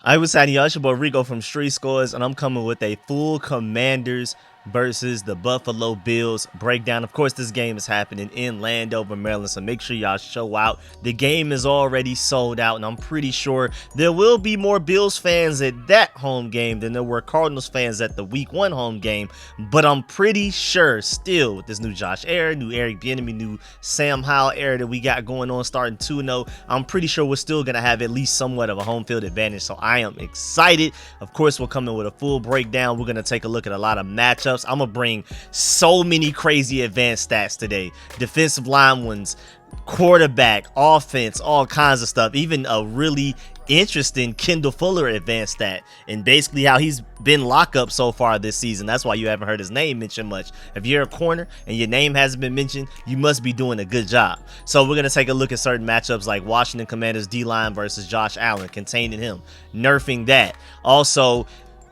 I was hiding y'all. It's your boy Rico from Street Scores, and I'm coming with a full Commanders versus the Buffalo Bills breakdown. Of course, this game is happening in Landover, Maryland, so make sure y'all show out. The game is already sold out, and I'm pretty sure there will be more Bills fans at that home game than there were Cardinals fans at the Week 1 home game. But I'm pretty sure still with this new Josh era, new Eric Bieniemy, new Sam Howell era that we got going on starting 2-0, I'm pretty sure we're still going to have at least somewhat of a home field advantage, so I am excited. Of course, we're coming with a full breakdown. We're going to take a look at a lot of matchups. I'm gonna bring so many crazy advanced stats today. Defensive line ones, quarterback, offense, all kinds of stuff. Even a really interesting Kendall Fuller advanced stat, and basically how he's been locked up so far this season. That's why you haven't heard his name mentioned much. If you're a corner and your name hasn't been mentioned, you must be doing a good job. So we're gonna take a look at certain matchups like Washington Commanders D-line versus Josh Allen, containing him, nerfing that. Also,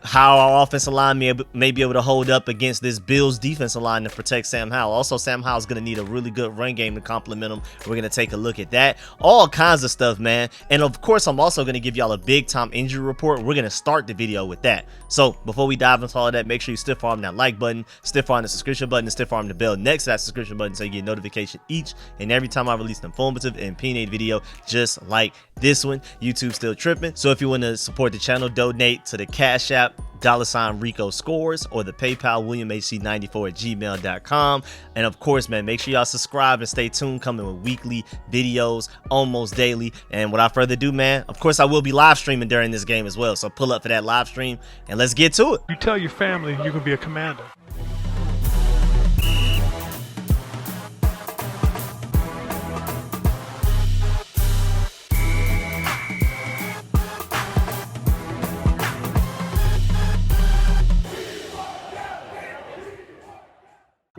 how our offensive line may be able to hold up against this Bills defensive line to protect Sam Howell. Also, Sam Howell's going to need a really good run game to complement him. We're going to take a look at that. All kinds of stuff, man. And of course, I'm also going to give y'all a big time injury report. We're going to start the video with that. So before we dive into all of that, make sure you stiff arm that like button, stiff arm the subscription button, and stiff arm the bell next to that subscription button so you get notification each and every time I release an informative and opinionated video just like this one. YouTube's still tripping. So if you want to support the channel, donate to the Cash App, $Rico Scores, or the PayPal WilliamHC94@gmail.com. And of course, man, make sure y'all subscribe and stay tuned, coming with weekly videos almost daily. And without further ado, man, of course I will be live streaming during this game as well, so pull up for that live stream and let's get to it. You tell your family you can be a commander.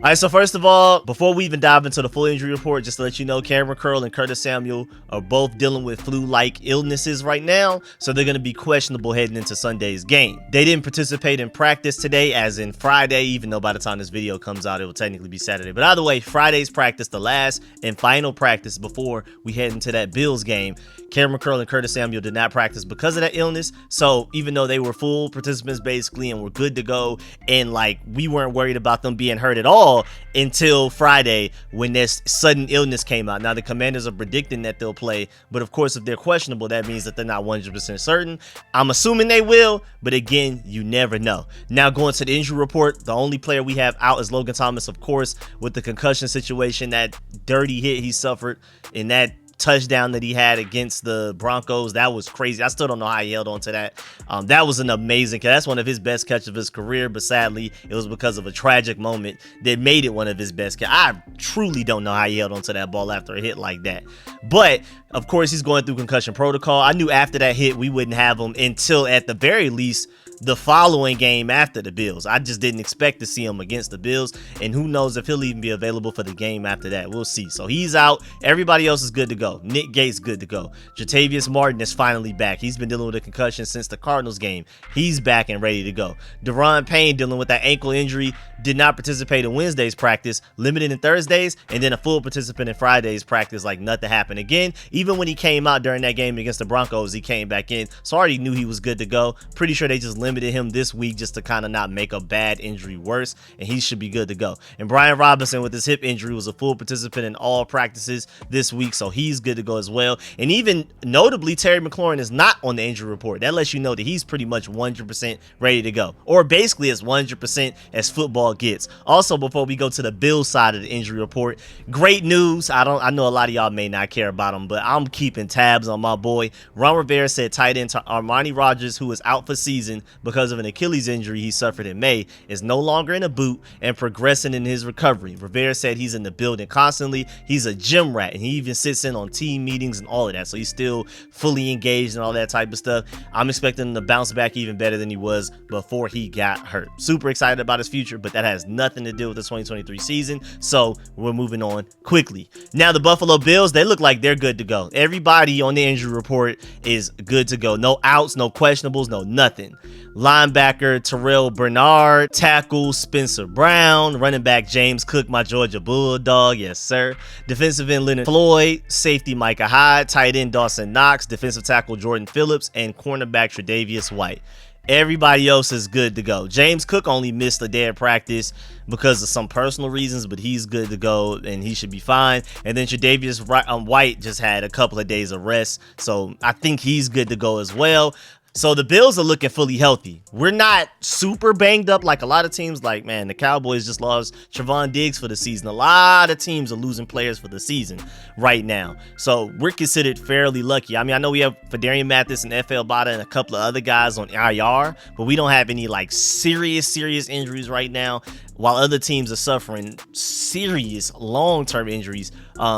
All right, so first of all, before we even dive into the full injury report, just to let you know, Cameron Curl and Curtis Samuel are both dealing with flu-like illnesses right now, so they're going to be questionable heading into Sunday's game. They didn't participate in practice today, as in Friday, even though by the time this video comes out, it will technically be Saturday. But either way, Friday's practice, the last and final practice before we head into that Bills game. Cameron Curl and Curtis Samuel did not practice because of that illness, so even though they were full participants basically and were good to go, and like we weren't worried about them being hurt at all until Friday when this sudden illness came out. Now the Commanders are predicting that they'll play, but of course if they're questionable, that means that they're not 100% certain. I'm assuming they will, but again, you never know. Now going to the injury report, the only player we have out is Logan Thomas, of course, with the concussion situation, that dirty hit he suffered in that touchdown that he had against the Broncos. That was crazy. I still don't know how he held on to that. That was an amazing catch. That's one of his best catches of his career, but sadly it was because of a tragic moment that made it one of his best catches. I truly don't know how he held on to that ball after a hit like that, but of course he's going through concussion protocol. I knew after that hit we wouldn't have him until at the very least the following game after the Bills. I just didn't expect to see him against the Bills, and who knows if he'll even be available for the game after that. We'll see. So he's out. Everybody else is good to go. Nick Gates good to go. Jatavius Martin is finally back. He's been dealing with a concussion since the Cardinals game. He's back and ready to go. Deron Payne dealing with that ankle injury, did not participate in Wednesday's practice, limited in Thursdays, and then a full participant in Friday's practice like nothing happened. Again, even when he came out during that game against the Broncos, he came back in, so I already knew he was good to go. Pretty sure they just limited him this week just to kind of not make a bad injury worse, and he should be good to go. And Brian Robinson with his hip injury was a full participant in all practices this week, so he's good to go as well. And even notably, Terry McLaurin is not on the injury report. That lets you know that he's pretty much 100% ready to go, or basically as 100% as football gets. Also, before we go to the Bills side of the injury report, great news. I know a lot of y'all may not care about him, but I'm keeping tabs on my boy. Ron Rivera said tight end Armani Rogers, who is out for season because of an Achilles injury he suffered in May, is no longer in a boot and progressing in his recovery. Rivera said he's in the building constantly. He's a gym rat, and he even sits in on team meetings and all of that, so he's still fully engaged and all that type of stuff. I'm expecting him to bounce back even better than he was before he got hurt. Super excited about his future, but that has nothing to do with the 2023 season, so we're moving on quickly. Now the Buffalo Bills, they look like they're good to go. Everybody on the injury report is good to go. No outs, no questionables, no nothing. linebacker Terrell Bernard, tackle Spencer Brown, running back James Cook, my Georgia Bulldog, yes sir, defensive end Leonard Floyd, safety Micah Hyde, tight end Dawson Knox, defensive tackle Jordan Phillips, and cornerback Tre'Davious White. Everybody else is good to go. James Cook only missed a day of practice because of some personal reasons, but he's good to go and he should be fine. And then Tre'Davious White just had a couple of days of rest, so I think he's good to go as well. So the Bills are looking fully healthy. We're not super banged up like a lot of teams. Like, man, the Cowboys just lost Trevon Diggs for the season. A lot of teams are losing players for the season right now. So we're considered fairly lucky. I mean, I know we have Fedarian Mathis and FL Bada and a couple of other guys on IR, but we don't have any like serious injuries right now, while other teams are suffering serious long-term injuries.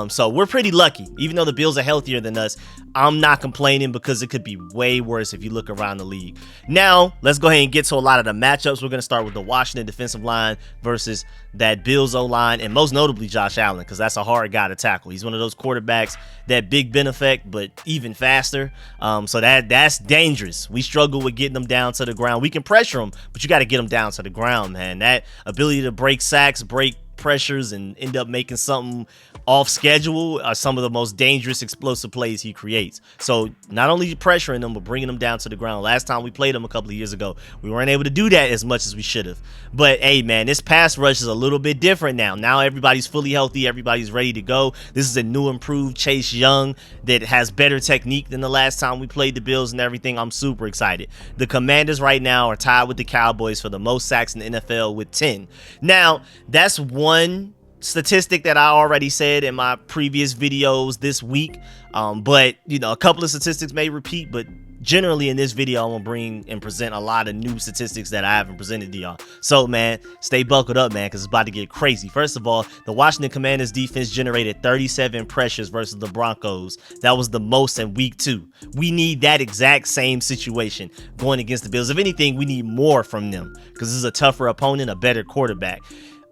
So we're pretty lucky. Even though the Bills are healthier than us, I'm not complaining because it could be way worse if you look around the league. Now, let's go ahead and get to a lot of the matchups. We're going to start with the Washington defensive line versus that Bills O-line, and most notably Josh Allen, because that's a hard guy to tackle. He's one of those quarterbacks that Big Ben effect, but even faster. So that's dangerous. We struggle with getting them down to the ground. We can pressure them, but you got to get them down to the ground, man. That ability to break sacks, break pressures, and end up making something off schedule are some of the most dangerous explosive plays he creates. So not only pressuring them, but bringing them down to the ground. Last time we played them a couple of years ago, we weren't able to do that as much as we should have. But hey, man, this pass rush is a little bit different now. Now everybody's fully healthy. Everybody's ready to go. This is a new improved Chase Young that has better technique than the last time we played the Bills and everything. I'm super excited. The Commanders right now are tied with the Cowboys for the most sacks in the NFL with 10. Now, that's one statistic that I already said in my previous videos this week, but you know, a couple of statistics may repeat, but generally in this video I'm gonna bring and present a lot of new statistics that I haven't presented to y'all. So man, stay buckled up, man, because it's about to get crazy. First of all, the Washington Commanders defense generated 37 pressures versus the Broncos. That was the most in week 2. We need that exact same situation going against the Bills. If anything, we need more from them because this is a tougher opponent, a better quarterback.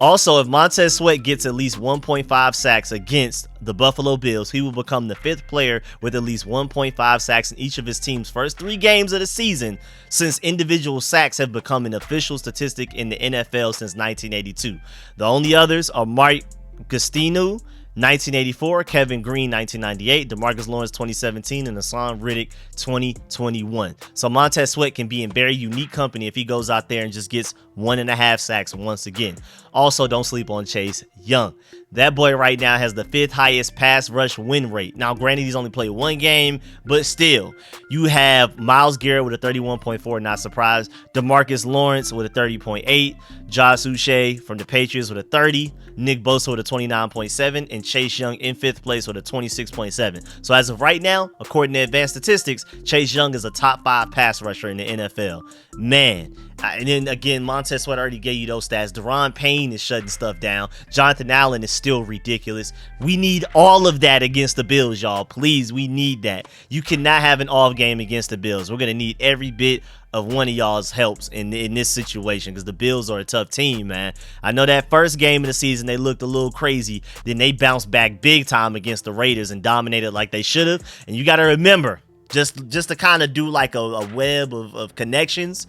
Also, if Montez Sweat gets at least 1.5 sacks against the Buffalo Bills, he will become the 5th player with at least 1.5 sacks in each of his team's first 3 games of the season, since individual sacks have become an official statistic in the NFL since 1982. The only others are Mike Gustinu, 1984, Kevin Green, 1998, DeMarcus Lawrence, 2017, and Hassan Riddick, 2021. So Montez Sweat can be in very unique company if he goes out there and just gets 1.5 sacks once again. Also, don't sleep on Chase Young. That boy right now has the 5th highest pass rush win rate. Now, granted, he's only played 1 game, but still, you have Myles Garrett with a 31.4, not surprised. DeMarcus Lawrence with a 30.8. Josh Uche from the Patriots with a 30. Nick Bosa with a 29.7. And Chase Young in 5th place with a 26.7. So as of right now, according to advanced statistics, Chase Young is a top 5 pass rusher in the NFL. Man. And then again, Montez Sweat already gave you those stats. Deron Payne is shutting stuff down. Jonathan Allen is still ridiculous. We need all of that against the Bills, y'all. Please, we need that. You cannot have an off game against the Bills. We're going to need every bit of one of y'all's helps in this situation because the Bills are a tough team, man. I know that first game of the season, they looked a little crazy. Then they bounced back big time against the Raiders and dominated like they should have. And you got to remember, just to kind of do like a web of connections,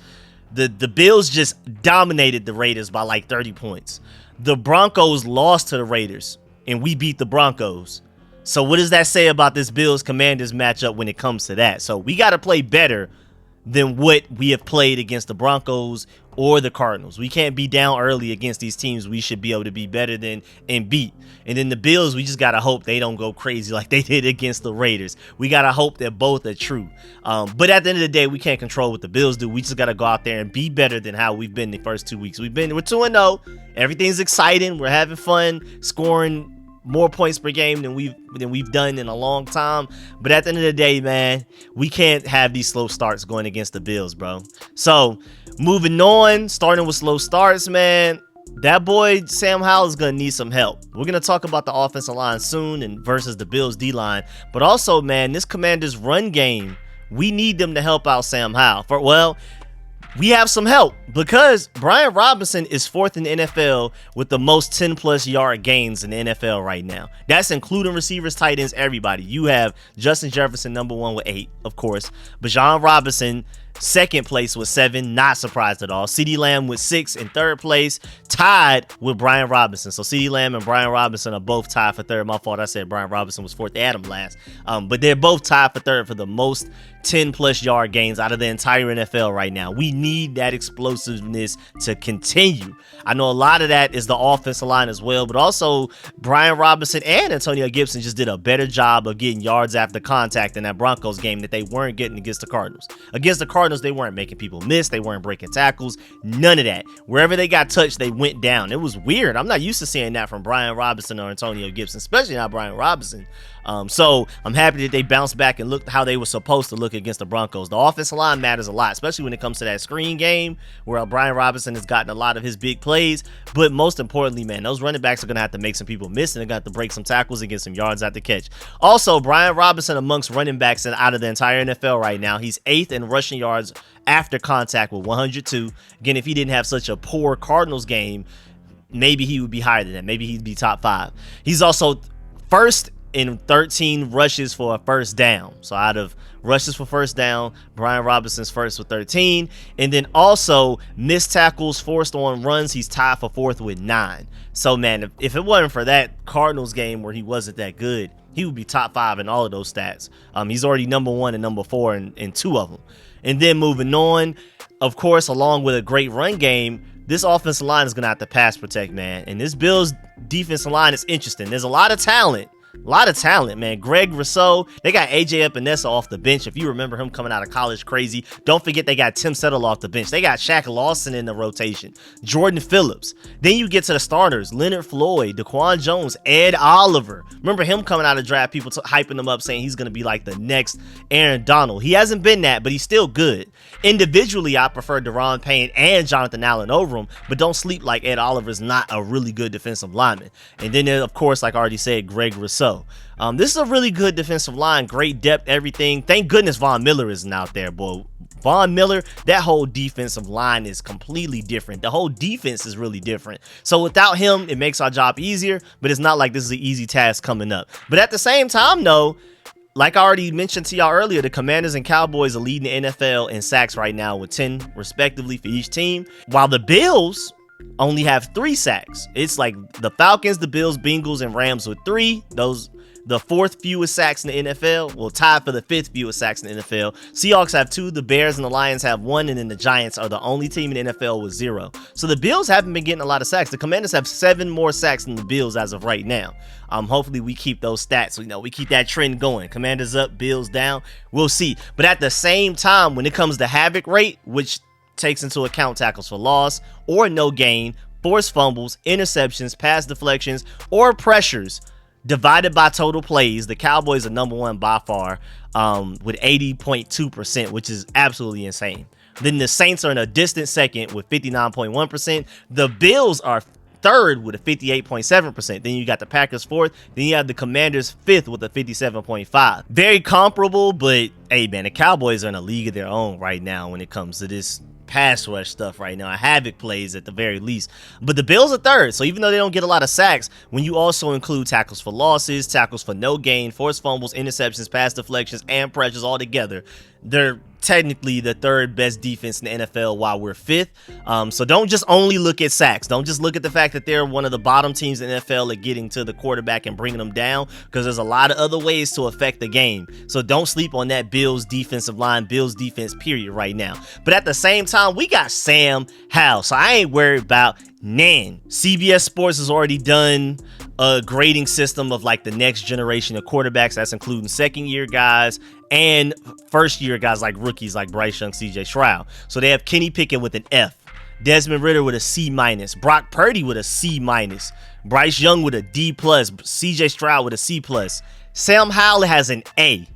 the Bills just dominated the Raiders by like 30 points. The Broncos lost to the Raiders, and we beat the Broncos. So what does that say about this Bills-Commanders matchup when it comes to that? So we got to play better than what we have played against the Broncos or the Cardinals. We can't be down early against these teams we should be able to be better than and beat. And then the Bills, we just got to hope they don't go crazy like they did against the Raiders. We got to hope that both are true. But at the end of the day, we can't control what the Bills do. We just got to go out there and be better than how we've been the first 2 weeks. We're 2-0. Everything's exciting. We're having fun, scoring more points per game than we've done in a long time. But at the end of the day, man, we can't have these slow starts going against the Bills, bro. So moving on, starting with slow starts, man, that boy Sam Howell is gonna need some help. We're gonna talk about the offensive line soon and versus the Bills D-line, but also, man, this Commanders run game, we need them to help out Sam Howell. We have some help because Brian Robinson is 4th in the NFL with the most 10-plus yard gains in the NFL right now. That's including receivers, tight ends, everybody. You have Justin Jefferson, number 1 with 8, of course. Bijan Robinson second place with 7, not surprised at all. CeeDee Lamb with 6 in third place, tied with Brian Robinson. So CeeDee Lamb and Brian Robinson are both tied for third. My fault, I said Brian Robinson was fourth. They had him last. But they're both tied for third for the most 10-plus yard gains out of the entire NFL right now. We need that explosiveness to continue. I know a lot of that is the offensive line as well, but also Brian Robinson and Antonio Gibson just did a better job of getting yards after contact in that Broncos game that they weren't getting against the Cardinals. Against the Cardinals, they weren't making people miss. They weren't breaking tackles. None of that. Wherever they got touched, they went down. It was weird. I'm not used to seeing that from Brian Robinson or Antonio Gibson, especially not Brian Robinson. So I'm happy that they bounced back and looked how they were supposed to look against the Broncos. The offensive line matters a lot, especially when it comes to that screen game where Brian Robinson has gotten a lot of his big plays. But most importantly, man, those running backs are going to have to make some people miss, and they're going to have to break some tackles and get some yards at the catch. Also, Brian Robinson amongst running backs and out of the entire NFL right now, he's 8th in rushing yards after contact with 102. Again, if he didn't have such a poor Cardinals game, maybe he would be higher than that. Maybe he'd be top 5. He's also first in 13 rushes for a first down. So out of rushes for first down, Brian Robinson's first with 13. And then also missed tackles forced on runs, he's tied for 4th with 9. So man, if it wasn't for that Cardinals game where he wasn't that good, he would be top 5 in all of those stats. He's already number 1 and number 4 in 2 of them. And then moving on, of course, along with a great run game, this offensive line is going to have to pass protect, man. And this Bills defensive line is interesting. There's a lot of talent. Man. Greg Rousseau, they got AJ Epinesa off the bench. If you remember him coming out of college crazy. Don't forget they got Tim Settle off the bench. They got Shaq Lawson in the rotation. Jordan Phillips. Then you get to the starters. Leonard Floyd, Daquan Jones, Ed Oliver. Remember him coming out of draft, people hyping him up saying he's going to be like the next Aaron Donald. He hasn't been that, but he's still good. Individually, I prefer Deron Payne and Jonathan Allen over him, but don't sleep like Ed Oliver's not a really good defensive lineman. And then, of course, like I already said, Greg Rousseau. This is a really good defensive line, great depth, everything. Thank goodness Von Miller isn't out there, boy. Von Miller, that whole defensive line is completely different. The whole defense is really different. So without him, it makes our job easier, but it's not like this is an easy task coming up. But at the same time, though, like I already mentioned to y'all earlier, the Commanders and Cowboys are leading the NFL in sacks right now with 10 respectively for each team, while the Bills only have 3 sacks. It's like the Falcons, the Bills, Bengals, and Rams with 3. Those the 4th fewest sacks in the NFL. Well, tied for the 5th fewest sacks in the NFL. Seahawks have 2. The Bears and the Lions have 1. And then the Giants are the only team in the NFL with 0. So the Bills haven't been getting a lot of sacks. The Commanders have 7 more sacks than the Bills as of right now. Hopefully we keep those stats. We keep that trend going. Commanders up, Bills down. We'll see. But at the same time, when it comes to havoc rate, which takes into account tackles for loss or no gain, forced fumbles, interceptions, pass deflections, or pressures divided by total plays, the Cowboys are number 1 by far with 80.2%, which is absolutely insane. Then the Saints are in a distant second with 59.1%. The Bills are 3rd with a 58.7%. Then you got the Packers 4th. Then you have the Commanders 5th with a 57.5%. Very comparable, but hey, man, the Cowboys are in a league of their own right now when it comes to this pass rush stuff right now. Havoc plays at the very least. But the Bills are 3rd. So even though they don't get a lot of sacks, when you also include tackles for losses, tackles for no gain, forced fumbles, interceptions, pass deflections, and pressures all together, they're technically the 3rd best defense in the NFL while we're 5th. So don't just only look at sacks. Don't just look at the fact that they're one of the bottom teams in the NFL at getting to the quarterback and bringing them down, because there's a lot of other ways to affect the game. So don't sleep on that Bills defensive line, Bills defense period right now. But at the same time, we got Sam Howell, so I ain't worried about Nan. CBS Sports has already done a grading system of like the next generation of quarterbacks. That's including 2nd-year guys and 1st-year guys like rookies like Bryce Young, CJ Stroud. So they have Kenny Pickett with an F, Desmond Ridder with a C-, Brock Purdy with a C-, Bryce Young with a D+, CJ Stroud with a C+. Sam Howell has an A.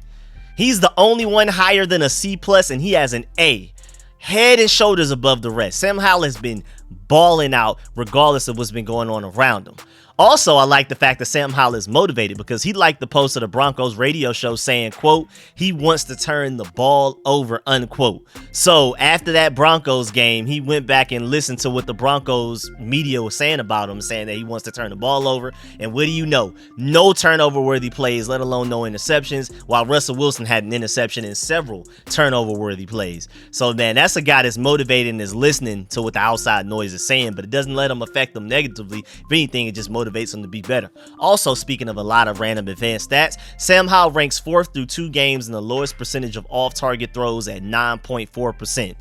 He's the only one higher than a C+, and he has an A. Head and shoulders above the rest. Sam Howell has been balling out regardless of what's been going on around him. Also, I like the fact that Sam Howell is motivated because he liked the post of the Broncos radio show saying, quote, he wants to turn the ball over, unquote. So after that Broncos game, he went back and listened to what the Broncos media was saying about him, saying that he wants to turn the ball over. And what do you know? No turnover-worthy plays, let alone no interceptions, while Russell Wilson had an interception and several turnover-worthy plays. So, man, that's a guy that's motivated and is listening to what the outside noise is saying, but it doesn't let him affect them negatively. If anything, it just motivates him to be better. Also, speaking of a lot of random advanced stats, Sam Howell ranks 4th through 2 games in the lowest percentage of off-target throws at 9.4%.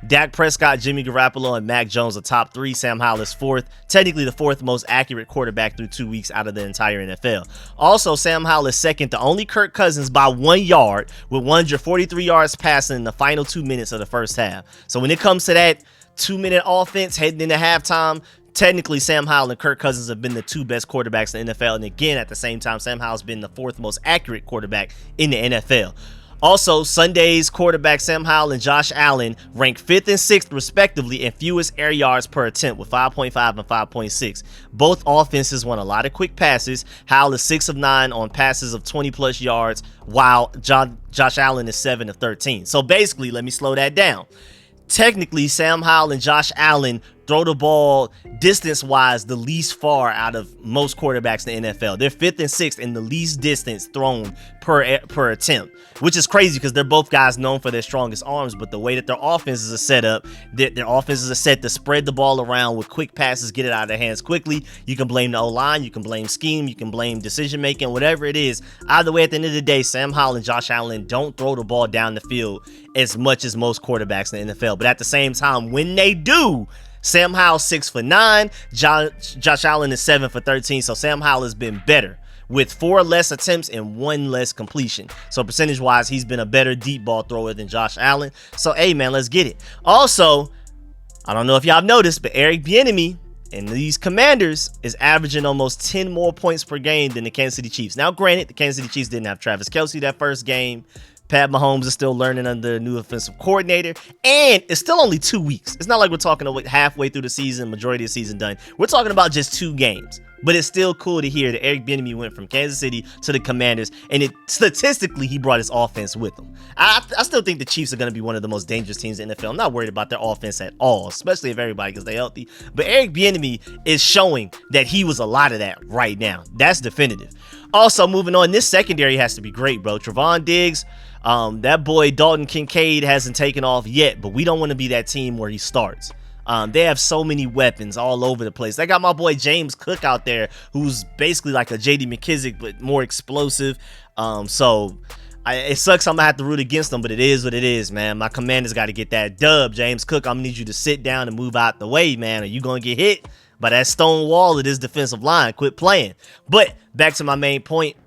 Dak Prescott, Jimmy Garoppolo, and Mac Jones are top 3. Sam Howell is 4th, technically the 4th most accurate quarterback through 2 weeks out of the entire NFL. Also, Sam Howell is 2nd to only Kirk Cousins by 1 yard, with 143 yards passing in the final 2 minutes of the first half. So when it comes to that 2-minute offense heading into halftime, technically Sam Howell and Kirk Cousins have been the 2 best quarterbacks in the NFL. And again, at the same time, Sam Howell's been the 4th most accurate quarterback in the NFL. Also, Sunday's quarterback Sam Howell and Josh Allen rank 5th and 6th respectively in fewest air yards per attempt with 5.5 and 5.6. Both offenses won a lot of quick passes. Howell is 6 of 9 on passes of 20 plus yards, while Josh Allen is 7 of 13. So basically, let me slow that down. Technically, Sam Howell and Josh Allen throw the ball distance-wise the least far out of most quarterbacks in the NFL. They're 5th and 6th in the least distance thrown per attempt, which is crazy because they're both guys known for their strongest arms, but the way that their offenses are set up, their offenses are set to spread the ball around with quick passes, get it out of their hands quickly. You can blame the O-line, you can blame scheme, you can blame decision-making, whatever it is. Either way, at the end of the day, Sam Howell and Josh Allen don't throw the ball down the field as much as most quarterbacks in the NFL. But at the same time, when they do, Sam Howell 6 for 9, Josh Allen is 7 for 13. So Sam Howell has been better with 4 less attempts and 1 less completion. So percentage wise, he's been a better deep ball thrower than Josh Allen. So hey man, let's get it. Also, I don't know if y'all noticed, but Eric Bieniemy and these Commanders is averaging almost 10 more points per game than the Kansas City Chiefs. Now granted, the Kansas City Chiefs didn't have Travis Kelce that first game. Pat Mahomes is still learning under a new offensive coordinator, and it's still only 2 weeks. It's not like we're talking about halfway through the season, majority of the season done. We're talking about just 2 games, but it's still cool to hear that Eric Bieniemy went from Kansas City to the Commanders, and statistically, he brought his offense with him. I still think the Chiefs are going to be one of the most dangerous teams in the NFL. I'm not worried about their offense at all, especially if everybody gets healthy. But Eric Bieniemy is showing that he was a lot of that right now. That's definitive. Also, moving on, this secondary has to be great, bro. Trevon Diggs, that boy Dalton Kincaid hasn't taken off yet, but we don't want to be that team where he starts. They have so many weapons all over the place. They got my boy James Cook out there, who's basically like a J.D. McKissick, but more explosive. It sucks I'm going to have to root against them, but it is what it is, man. My Commanders got to get that dub. James Cook, I'm going to need you to sit down and move out the way, man, or you going to get hit by that stone wall of this defensive line. Quit playing. But back to my main point,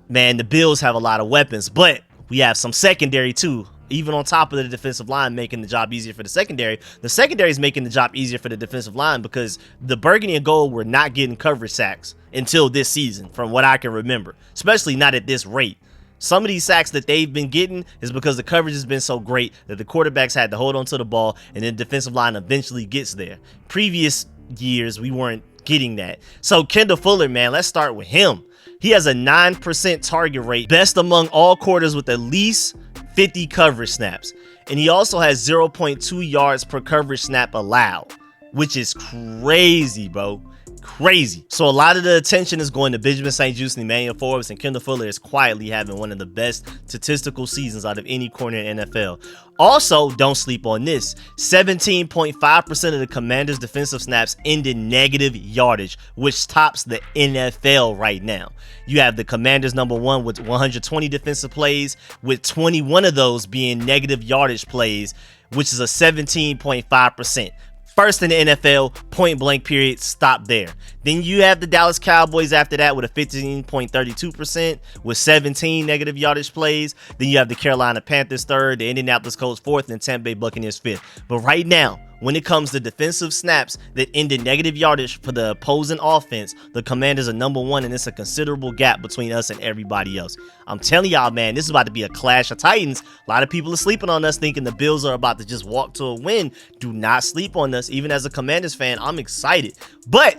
man, the Bills have a lot of weapons, but we have some secondary too. Even on top of the defensive line making the job easier for the secondary is making the job easier for the defensive line because the burgundy and gold were not getting coverage sacks until this season, from what I can remember, especially not at this rate. Some of these sacks that they've been getting is because the coverage has been so great that the quarterbacks had to hold on to the ball and then the defensive line eventually gets there. Previous years, we weren't getting that. So Kendall Fuller, man, let's start with him. He has a 9% target rate, best among all quarters with at least 50 coverage snaps. And he also has 0.2 yards per coverage snap allowed, which is crazy, bro. Crazy. So a lot of the attention is going to Benjamin St-Juste and Emmanuel Forbes, and Kendall Fuller is quietly having one of the best statistical seasons out of any corner in NFL. Also, don't sleep on this. 17.5% of the Commanders' defensive snaps ended negative yardage, which tops the NFL right now. You have the Commanders number 1 with 120 defensive plays, with 21 of those being negative yardage plays, which is a 17.5%. First in the NFL, point blank period, stop there. Then you have the Dallas Cowboys after that with a 15.32% with 17 negative yardage plays. Then you have the Carolina Panthers 3rd, the Indianapolis Colts 4th, and Tampa Bay Buccaneers 5th. But right now, when it comes to defensive snaps that ended negative yardage for the opposing offense, the Commanders are number 1, and it's a considerable gap between us and everybody else. I'm telling y'all, man, this is about to be a clash of titans. A lot of people are sleeping on us thinking the Bills are about to just walk to a win. Do not sleep on us. Even as a Commanders fan, I'm excited. But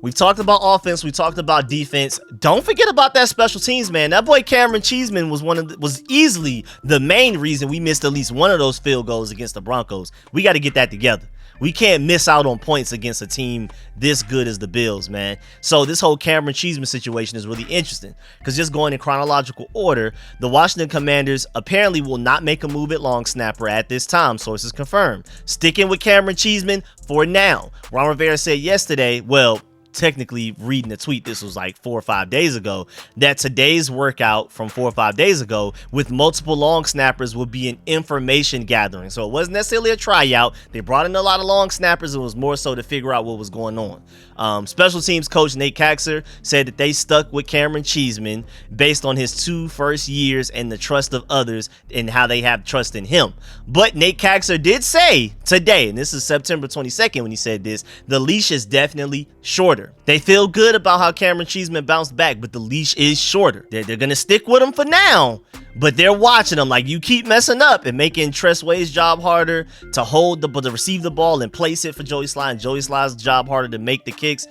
We've talked about offense. We talked about defense. Don't forget about that special teams, man. That boy Cameron Cheeseman was easily the main reason we missed at least one of those field goals against the Broncos. We got to get that together. We can't miss out on points against a team this good as the Bills, man. So this whole Cameron Cheeseman situation is really interesting because just going in chronological order, the Washington Commanders apparently will not make a move at long snapper at this time. Sources confirmed. Sticking with Cameron Cheeseman for now. Ron Rivera said yesterday, well, technically reading the tweet, this was like 4 or 5 days ago, that today's workout from 4 or 5 days ago with multiple long snappers would be an information gathering. So it wasn't necessarily a tryout. They brought in a lot of long snappers. It was more so to figure out what was going on. Special teams coach Nate Kaxer said that they stuck with Cameron Cheeseman based on his 2 first years and the trust of others and how they have trust in him. But Nate Kaxer did say today, and this is September 22nd when he said this, the leash is definitely shorter. They feel good about how Cameron Cheeseman bounced back, but the leash is shorter. They're going to stick with him for now, but they're watching him like you keep messing up and making Tressway's job harder to to receive the ball and place it for Joey Sly, and Joey Sly's job harder to make the kicks.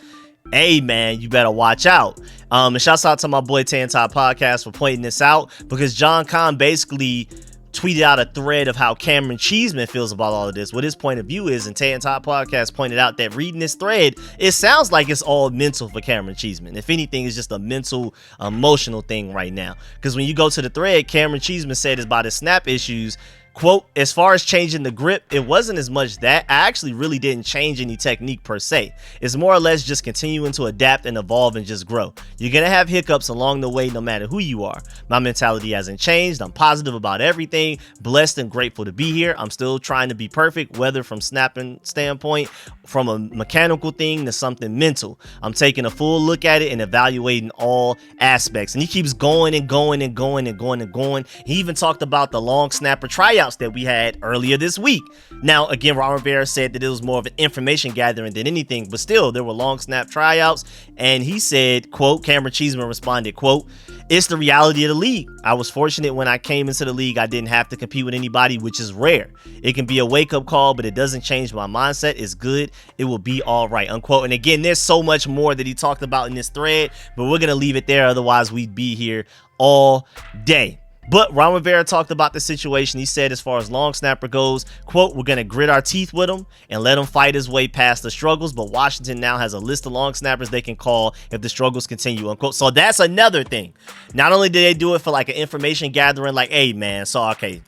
Hey man, you better watch out. And shouts out to my boy Tan Top Podcast for pointing this out, because John Kahn basically tweeted out a thread of how Cameron Cheeseman feels about all of this, what his point of view is, and Tan Top Podcast pointed out that reading this thread, it sounds like it's all mental for Cameron Cheeseman. If anything, it's just a mental, emotional thing right now. Because when you go to the thread, Cameron Cheeseman said it's about his snap issues. Quote, as far as changing the grip, it wasn't as much that. I actually really didn't change any technique per se. It's more or less just continuing to adapt and evolve and just grow. You're going to have hiccups along the way no matter who you are. My mentality hasn't changed. I'm positive about everything. Blessed and grateful to be here. I'm still trying to be perfect, whether from snapping standpoint, from a mechanical thing to something mental. I'm taking a full look at it and evaluating all aspects. And he keeps going and going and going and going and going. He even talked about the long snapper tryouts that we had earlier this week. Now, again, Ron Rivera said that it was more of an information gathering than anything, but still, there were long snap tryouts. And he said, quote, Cameron Cheeseman responded, quote, it's the reality of the league. I was fortunate when I came into the league, I didn't have to compete with anybody, which is rare. It can be a wake-up call, but it doesn't change my mindset. It's good. It will be all right, unquote. And again, there's so much more that he talked about in this thread, but we're going to leave it there. Otherwise, we'd be here all day. But Ron Rivera talked about the situation. He said, as far as long snapper goes, quote, we're going to grit our teeth with him and let him fight his way past the struggles. But Washington now has a list of long snappers they can call if the struggles continue, unquote. So that's another thing. Not only did they do it for like an information gathering, like, hey, man, so, okay,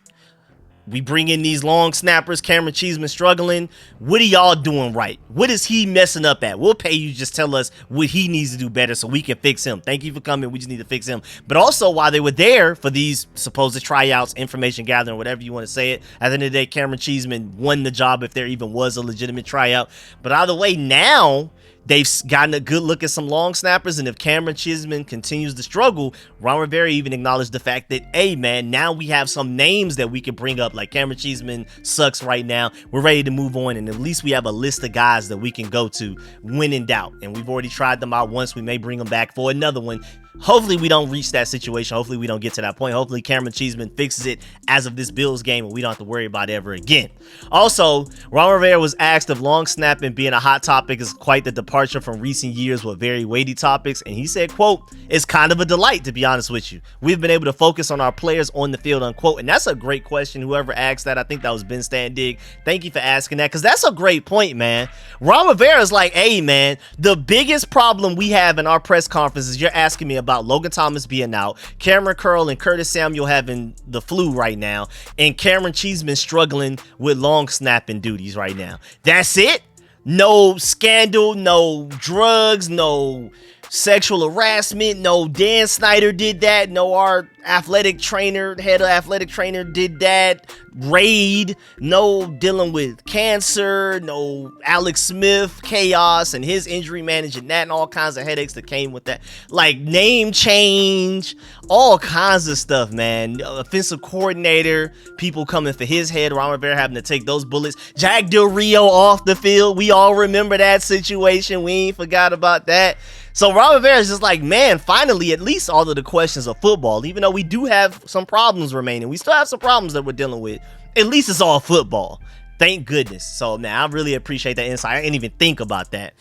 we bring in these long snappers. Cameron Cheeseman struggling. What are y'all doing right? What is he messing up at? We'll pay you. Just tell us what he needs to do better so we can fix him. Thank you for coming. We just need to fix him. But also, while they were there for these supposed tryouts, information gathering, whatever you want to say it, at the end of the day, Cameron Cheeseman won the job if there even was a legitimate tryout. But either way, now they've gotten a good look at some long snappers, and if Cameron Cheeseman continues to struggle, Ron Rivera even acknowledged the fact that, hey, man, now we have some names that we can bring up. Like, Cameron Cheeseman sucks right now. We're ready to move on, and at least we have a list of guys that we can go to when in doubt. And we've already tried them out once. We may bring them back for another one. Hopefully we don't reach that situation. Hopefully we don't get to that point. Hopefully Cameron Cheeseman fixes it as of this Bills game and we don't have to worry about it ever again. Also, Ron Rivera was asked if long snapping being a hot topic is quite the departure from recent years with very weighty topics, and he said, quote, it's kind of a delight, to be honest with you. We've been able to focus on our players on the field, unquote. And that's a great question. Whoever asked that, I think that was Ben Standig. Thank you for asking that, because that's a great point, man. Ron Rivera's like, hey, man, the biggest problem we have in our press conference is you're asking me about Logan Thomas being out, Cameron Curl and Curtis Samuel having the flu right now, and Cameron Cheeseman struggling with long snapping duties right now. That's it? No scandal, no drugs, no sexual harassment, no Dan Snyder did that, no our athletic trainer, head of athletic trainer did that, raid, no dealing with cancer, no Alex Smith chaos and his injury managing that and all kinds of headaches that came with that, like name change, all kinds of stuff, man. Offensive coordinator, people coming for his head, Ron Rivera having to take those bullets, Jack Del Rio off the field, we all remember that situation, we ain't forgot about that. So Ron Rivera is just like, man, finally, at least all of the questions of football, even though we do have some problems remaining, we still have some problems that we're dealing with, at least it's all football. Thank goodness. So, man, I really appreciate that insight. I didn't even think about that.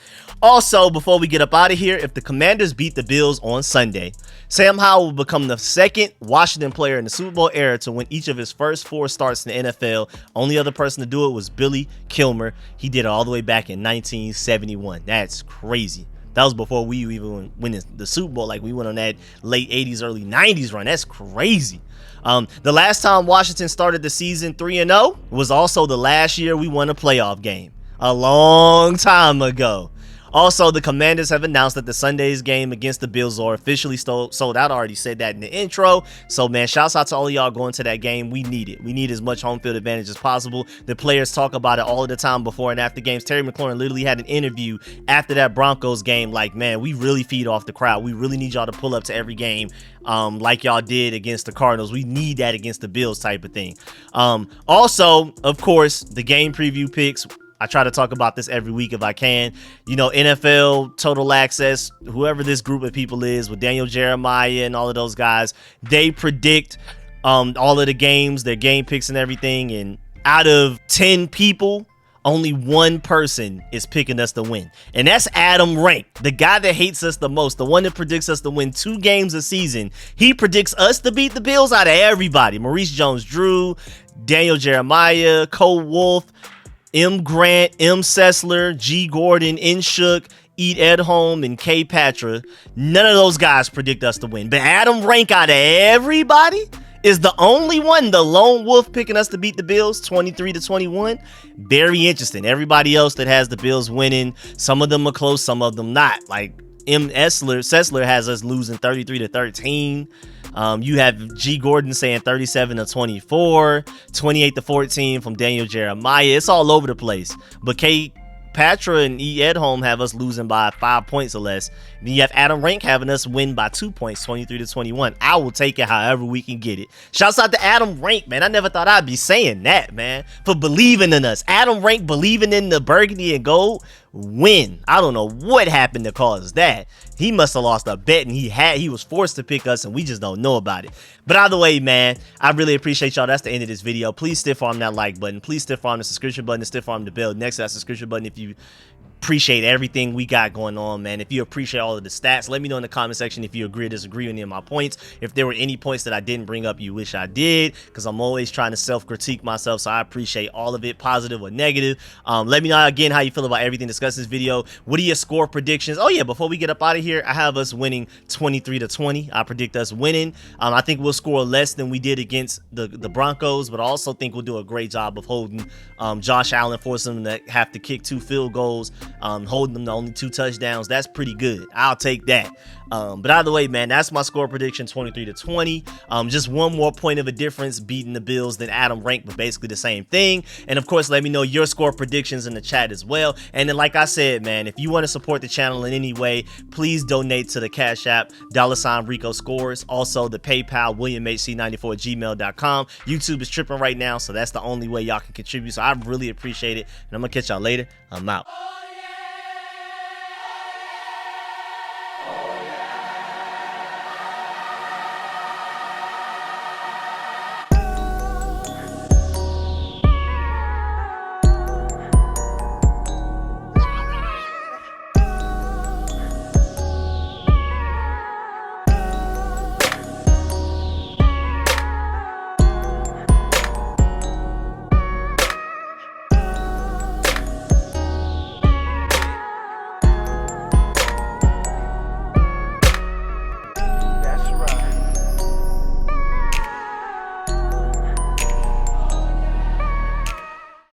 Also, before we get up out of here, if the Commanders beat the Bills on Sunday, Sam Howell will become the second Washington player in the Super Bowl era to win each of his first 4 starts in the NFL. Only other person to do it was Billy Kilmer. He did it all the way back in 1971. That's crazy. That was before we even win the Super Bowl. Like, we went on that late 80s, early 90s run. That's crazy. The last time Washington started the season 3-0 was also the last year we won a playoff game. A long time ago. Also, the Commanders have announced that the Sunday's game against the Bills are officially sold out. I already said that in the intro. So, man, shouts out to all of y'all going to that game. We need it. We need as much home field advantage as possible. The players talk about it all of the time before and after games. Terry McLaurin literally had an interview after that Broncos game like, man, we really feed off the crowd. We really need y'all to pull up to every game like y'all did against the Cardinals. We need that against the Bills type of thing. Also, of course, the game preview picks. I try to talk about this every week if I can. You know, NFL, Total Access, whoever this group of people is with Daniel Jeremiah and all of those guys, they predict all of the games, their game picks and everything. And out of 10 people, only one person is picking us to win. And that's Adam Rank, the guy that hates us the most, the one that predicts us to win 2 games a season. He predicts us to beat the Bills out of everybody. Maurice Jones-Drew, Daniel Jeremiah, Cole Wolf, M. Grant, M. Sessler, G. Gordon, N. Shook, Eat Edholm, and K. Patra. None of those guys predict us to win. But Adam Rank out of everybody is the only one, the lone wolf, picking us to beat the Bills 23-21. Very interesting. Everybody else that has the Bills winning, some of them are close, some of them not. Like M. Sessler has us losing 33-13. You have G. Gordon saying 37-24, 28-14 from Daniel Jeremiah. It's all over the place. But K. Patra and E. Edholm have us losing by 5 points or less. Then you have Adam Rank having us win by 2 points, 23-21. I will take it however we can get it. Shouts out to Adam Rank, man. I never thought I'd be saying that, man, for believing in us. Adam Rank believing in the burgundy and gold win. I don't know what happened to cause that. He must have lost a bet and he was forced to pick us and we just don't know about it. But either way, man, I really appreciate y'all. That's the end of this video. Please stiff arm that like button. Please stiff arm the subscription button and stiff arm the bell next to that subscription button if you appreciate everything we got going on, man. If you appreciate all of the stats, let me know in the comment section if you agree or disagree with any of my points. If there were any points that I didn't bring up you wish I did, because I'm always trying to self-critique myself, so I appreciate all of it, positive or negative. Let me know again how you feel about everything discussed in this video. What are your score predictions? Oh yeah, before we get up out of here, I have us winning 23-20. I predict us winning. I think we'll score less than we did against the Broncos, but I also think we'll do a great job of holding Josh Allen, forcing him to have to kick 2 field goals, holding them to only 2 touchdowns. That's pretty good. I'll take that. But either way, man, that's my score prediction, 23-20. Just one more point of a difference beating the Bills than Adam Rank, but basically the same thing. And of course, let me know your score predictions in the chat as well. And then, like I said, man, if you want to support the channel in any way, please donate to the Cash App, $Rico Scores. Also, the PayPal, WilliamHC94@gmail.com. YouTube is tripping right now, so that's the only way y'all can contribute. So I really appreciate it. And I'm going to catch y'all later. I'm out.